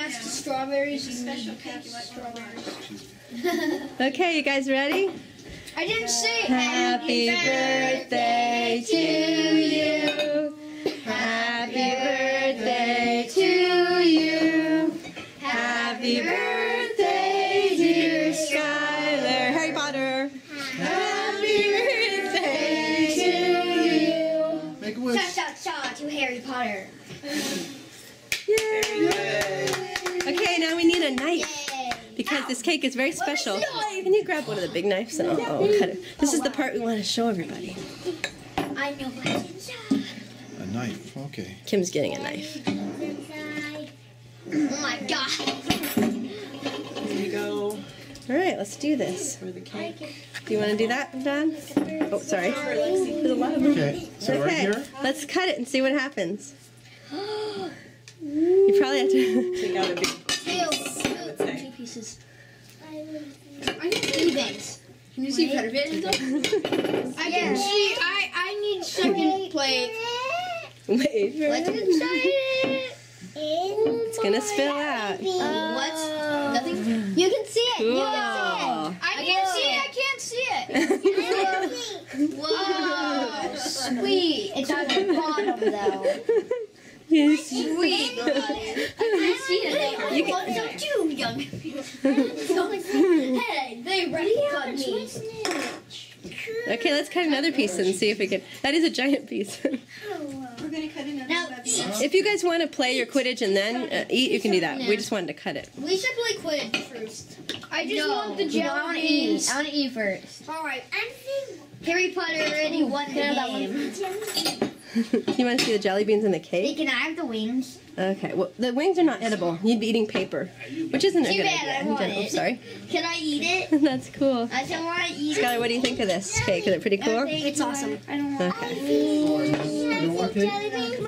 Strawberries, special strawberries. Okay, you guys ready? I didn't say happy birthday to you. Happy birthday to you. Happy birthday, dear Skylar. Harry Potter. Happy birthday to you. Make a wish. Cha-cha-cha to Harry Potter. Yay. Okay, now we need a knife. Because this cake is very special. Can you grab one of the big knives and I'll cut it? This is the part we want to show everybody. I know what's inside. A knife, okay. Kim's getting a knife. Oh my god. Here you go. Alright, let's do this. For the cake. Do you want to do that, Don? Oh, sorry. There's a lot of them. Okay, so right here? Let's cut it and see what happens. You probably have to... Take out a big Two pieces. I need to see things. Can you see part of it? I can see. I need second plate. Wait for What's it. inside it? It's gonna spill out. What's nothing? You can see it. Cool. You can see it. I can't see it. I can't see it. Whoa, sweet. It's on the bottom though. Yes. Sweet. I can see it. You can. So too young. Hey, they ready cut me. Okay, let's cut another piece and see if we can. That is a giant piece. We're going to cut another. Now eat. If you guys want to play your Quidditch and then eat, you can do that. We just wanted to cut it. We should play Quidditch first. I just want the jelly I want to beans. eat. I want to eat first. All right. Harry Potter already won the game. You want to see the jelly beans in the Hey, cake? can I have the wings? Okay, well, the wings are not edible. You'd be eating paper, which isn't a Too good bad, idea. I want Oh, it. sorry. Can I eat it? That's cool. I don't want to eat Skylar, what do you think of this cake? Is it pretty cool? It's awesome. I don't want Okay. You don't want cake?